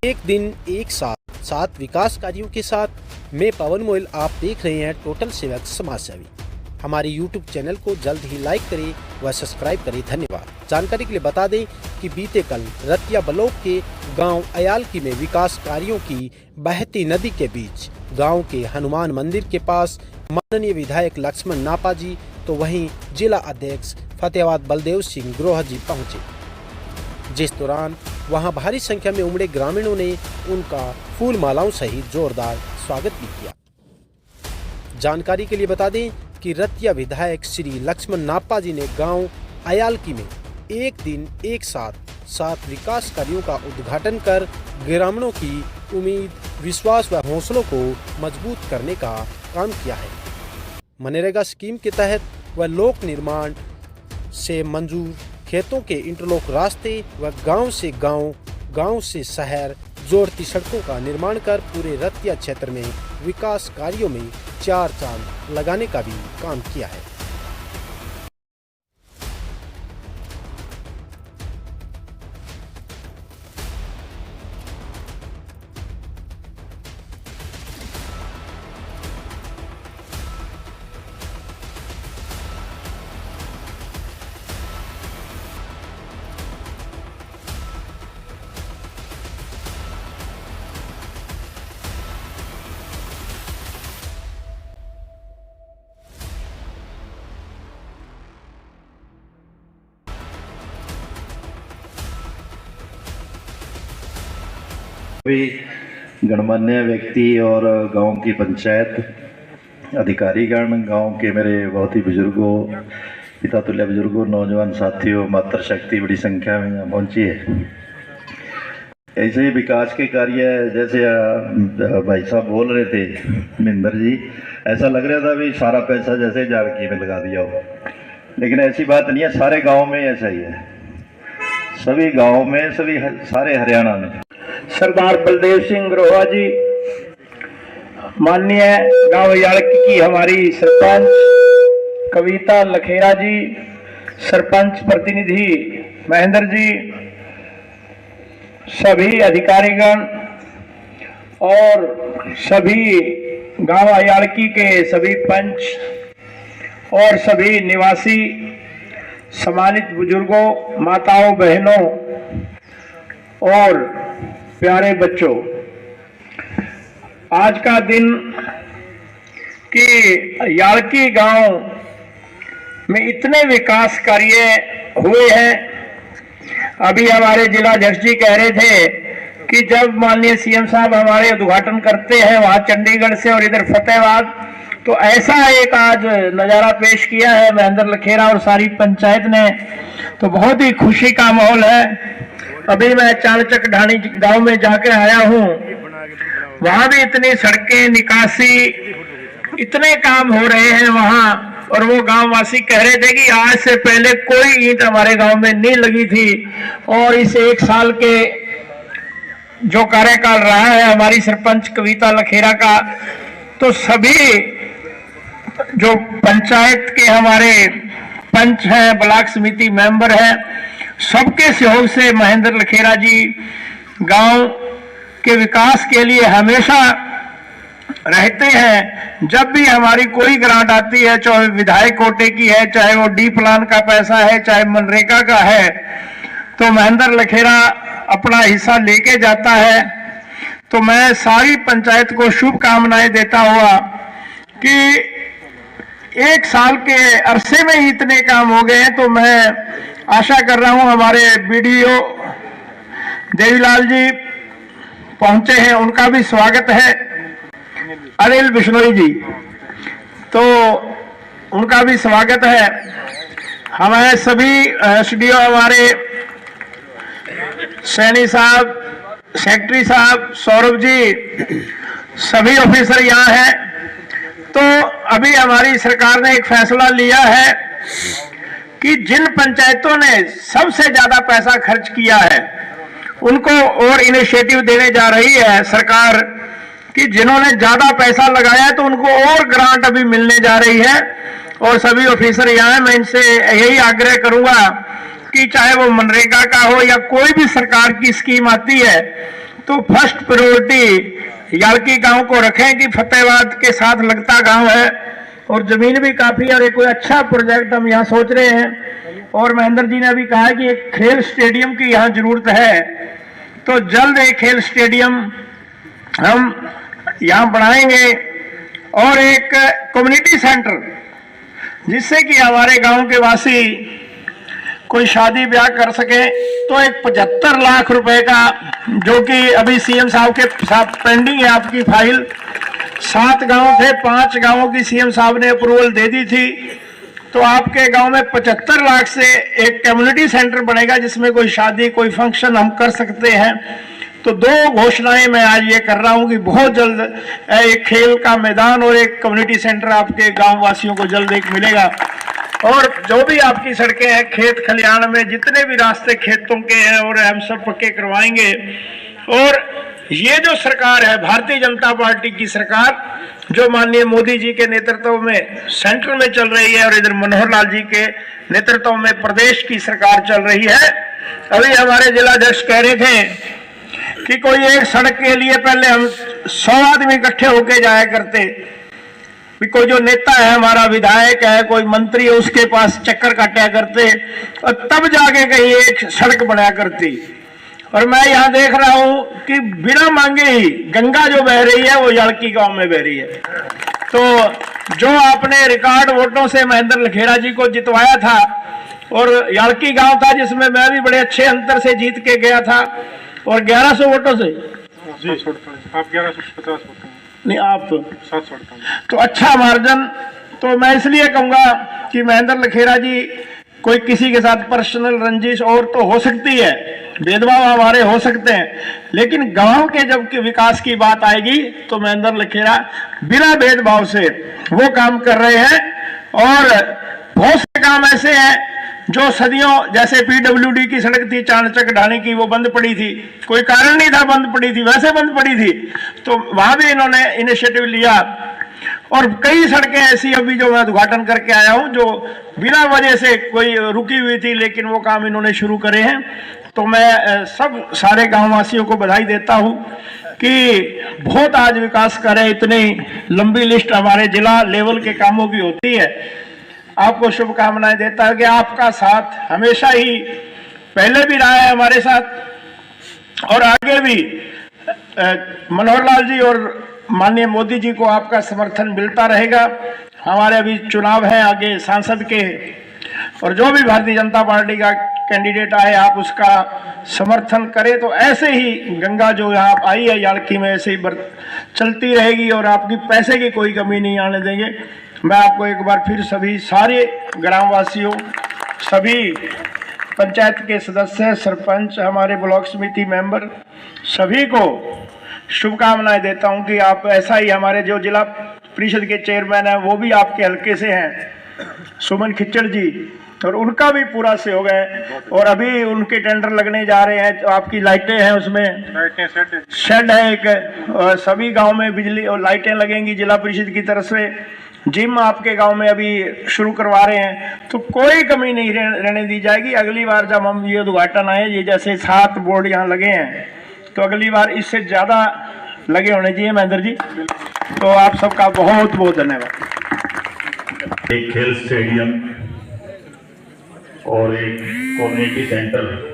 एक दिन एक साथ 7 विकास कार्यों के साथ मैं पवन मोइल, आप देख रहे हैं टोटल सेवक समाज सेवी। हमारे YouTube चैनल को जल्द ही लाइक करें व सब्सक्राइब करें। धन्यवाद। जानकारी के लिए बता दें कि बीते कल रतिया ब्लॉक के गांव अयालकी में विकास कार्यों की बहती नदी के बीच गांव के हनुमान मंदिर के पास माननीय विधायक लक्ष्मण नापा जी तो वहीं जिला अध्यक्ष फतेहाबाद बलदेव सिंह ग्रोह जी पहुंचे, जिस दौरान वहां भारी संख्या में उमड़े ग्रामीणों ने उनका फूल मालाओं सहित जोरदार स्वागत भी किया। जानकारी के लिए बता दें कि रतिया विधायक श्री लक्ष्मण नापा जी ने गांव अयालकी में एक दिन एक साथ 7 विकास कार्यों का उद्घाटन कर ग्रामीणों की उम्मीद, विश्वास व हौसलों को मजबूत करने का काम किया है। मनरेगा स्कीम के तहत व लोक निर्माण से मंजूर खेतों के इंटरलॉक रास्ते व गांव से शहर जोड़ती सड़कों का निर्माण कर पूरे रतिया क्षेत्र में विकास कार्यों में 4 चांद लगाने का भी काम किया है। भी गणमान्य व्यक्ति और गांव की पंचायत अधिकारीगण, गांव के मेरे बहुत ही बुजुर्गों, पिता तुल्य बुजुर्गों, नौजवान साथियों, मातृशक्ति बड़ी संख्या में यहाँ पहुंची है। ऐसे ही विकास के कार्य जैसे भाई साहब बोल रहे थे, महेंद्र जी, ऐसा लग रहा था भी सारा पैसा जैसे जानकी में लगा दिया हो, लेकिन ऐसी बात नहीं है। सारे गाँव में ऐसा ही है, सभी गाँव में, सारे हरियाणा में। सरदार बलदेव सिंह ग्रोह जी, माननीय गांव अयालकी की हमारी सरपंच कविता लखेरा जी, सरपंच प्रतिनिधि महेंद्र जी, सभी अधिकारीगण और सभी गांव अयालकी के सभी पंच और सभी निवासी, सम्मानित बुजुर्गों, माताओं, बहनों और प्यारे बच्चों, आज का दिन कि अयालकी गांव में इतने विकास कार्य हुए हैं। अभी हमारे जिला अध्यक्ष जी कह रहे थे कि जब माननीय सीएम साहब हमारे उद्घाटन करते हैं वहां चंडीगढ़ से और इधर फतेहाबाद, तो ऐसा एक आज नज़ारा पेश किया है महेंद्र लखेरा और सारी पंचायत ने, तो बहुत ही खुशी का माहौल है। अभी मैं चाणचक ढाणी गांव में जाके आया हूं, वहां भी इतनी सड़कें, निकासी, इतने काम हो रहे हैं वहां, और वो गांव वासी कह रहे थे कि आज से पहले कोई ईंट हमारे गांव में नहीं लगी थी। और इस 1 साल के जो कार्यकाल रहा है हमारी सरपंच कविता लखेरा का, तो सभी जो पंचायत के हमारे पंच हैं, ब्लॉक समिति मेंबर हैं, सबके सहयोग से महेंद्र लखेरा जी गांव के विकास के लिए हमेशा रहते हैं। जब भी हमारी कोई ग्रांट आती है, चाहे विधायक कोटे की है, चाहे वो डी प्लान का पैसा है, चाहे मनरेगा का है, तो महेंद्र लखेरा अपना हिस्सा लेके जाता है। तो मैं सारी पंचायत को शुभकामनाएं देता हुआ कि 1 साल के अरसे में ही इतने काम हो गए हैं, तो मैं आशा कर रहा हूं हमारे बीडीओ देवीलाल जी पहुंचे हैं, उनका भी स्वागत है। अनिल बिश्नोई जी, तो उनका भी स्वागत है। हमारे सभी एसडीओ, हमारे सैनी साहब, सेक्रेटरी साहब, सौरभ जी, सभी ऑफिसर यहाँ हैं। तो अभी हमारी सरकार ने एक फैसला लिया है कि जिन पंचायतों ने सबसे ज्यादा पैसा खर्च किया है उनको और इनिशिएटिव देने जा रही है सरकार कि जिन्होंने ज्यादा पैसा लगाया है तो उनको और ग्रांट अभी मिलने जा रही है। और सभी ऑफिसर यहाँ हैं, मैं इनसे यही आग्रह करूंगा की, चाहे वो मनरेगा का हो या कोई भी सरकार की स्कीम आती है, तो फर्स्ट प्रायोरिटी यालकी गांव को रखें कि फतेहाबाद के साथ लगता गांव है और जमीन भी काफी, और एक कोई अच्छा प्रोजेक्ट हम यहाँ सोच रहे हैं। और महेंद्र जी ने अभी कहा कि एक खेल स्टेडियम की यहाँ जरूरत है, तो जल्द एक खेल स्टेडियम हम यहाँ बनाएंगे और एक कम्युनिटी सेंटर, जिससे कि हमारे गांव के वासी कोई शादी ब्याह कर सके। तो एक 75 लाख रुपए का, जो कि अभी सीएम साहब के साथ पेंडिंग है आपकी फाइल, 7 गांव थे, 5 गांवों की सीएम साहब ने अप्रूवल दे दी थी, तो आपके गांव में 75 लाख से एक कम्युनिटी सेंटर बनेगा, जिसमें कोई शादी कोई फंक्शन हम कर सकते हैं। तो 2 घोषणाएं मैं आज ये कर रहा हूं कि बहुत जल्द एक खेल का मैदान और एक कम्युनिटी सेंटर आपके गांव वासियों को जल्द एक मिलेगा। और जो भी आपकी सड़कें हैं, खेत खलिहान में जितने भी रास्ते खेतों के हैं, और हम सब पक्के करवाएंगे। और ये जो सरकार है भारतीय जनता पार्टी की सरकार, जो माननीय मोदी जी के नेतृत्व में सेंटर में चल रही है और इधर मनोहर लाल जी के नेतृत्व में प्रदेश की सरकार चल रही है। अभी हमारे जिलाध्यक्ष कह रहे थे कि कोई एक सड़क के लिए पहले हम 100 आदमी इकट्ठे होके जाया करते, कोई जो नेता है हमारा, विधायक है, कोई मंत्री है, उसके पास चक्कर काटा करते और तब जाके कहीं एक सड़क बनाया करती। और मैं यहाँ देख रहा हूँ कि बिना मांगे ही गंगा जो बह रही है वो यालकी गांव में बह रही है। तो जो आपने रिकॉर्ड वोटों से महेंद्र लखेड़ा जी को जितवाया था, और यालकी गांव था जिसमें मैं भी बड़े अच्छे अंतर से जीत के गया था, और 1100 वोटों से जी आप 1150 वोट नहीं, आप 748। तो अच्छा मार्जिन। तो मैं इसलिए कहूंगा कि महेंद्र लखेड़ा जी, कोई किसी के साथ पर्सनल रंजिश और तो हो सकती है, भेदभाव हमारे हो सकते हैं, लेकिन गांव के जब की विकास की बात आएगी तो महेंद्र लखेड़ा बिना भेदभाव से वो काम कर रहे हैं। और बहुत से काम ऐसे हैं जो सदियों, जैसे पीडब्ल्यूडी की सड़क थी चाणचक ढाणी की, वो बंद पड़ी थी, कोई कारण नहीं था बंद पड़ी थी, वैसे बंद पड़ी थी, तो वहां भी इन्होंने इनिशिएटिव लिया। और कई सड़कें ऐसी अभी जो मैं उद्घाटन करके आया हूं, जो बिना वजह से कोई रुकी हुई थी, लेकिन वो काम इन्होंने शुरू करे हैं। तो मैं सब सारे गाँव वासियों को बधाई देता हूं कि बहुत आज विकास करे। इतनी लंबी लिस्ट हमारे जिला लेवल के कामों की होती है। आपको शुभकामनाएं देता है कि आपका साथ हमेशा ही पहले भी रहा है हमारे साथ, और आगे भी मनोहर लाल जी और माननीय मोदी जी को आपका समर्थन मिलता रहेगा। हमारे अभी चुनाव है आगे सांसद के, और जो भी भारतीय जनता पार्टी का कैंडिडेट आए आप उसका समर्थन करें। तो ऐसे ही गंगा जो यहाँ आई है यालकी में, ऐसे ही चलती रहेगी और आपकी पैसे की कोई कमी नहीं आने देंगे। मैं आपको एक बार फिर सभी सारे ग्रामवासियों, सभी पंचायत के सदस्य, सरपंच, हमारे ब्लॉक समिति मेंबर, सभी को शुभकामनाएं देता हूं कि आप ऐसा ही, हमारे जो जिला परिषद के चेयरमैन हैं वो भी आपके हल्के से हैं, सुमन खिच्चड़ जी, और उनका भी पूरा सहयोग है। और अभी उनके टेंडर लगने जा रहे हैं, तो आपकी लाइटें हैं, उसमें शेड है एक, और सभी गांव में बिजली और लाइटें लगेंगी जिला परिषद की तरफ से। जिम आपके गांव में अभी शुरू करवा रहे हैं, तो कोई कमी नहीं रहने दी जाएगी। अगली बार जब हम ये उद्घाटन आए, ये जैसे 7 बोर्ड यहाँ लगे हैं, तो अगली बार इससे ज्यादा लगे होने चाहिए महेंद्र जी। तो आप सबका बहुत बहुत धन्यवाद। एक खेल स्टेडियम और एक कम्युनिटी सेंटर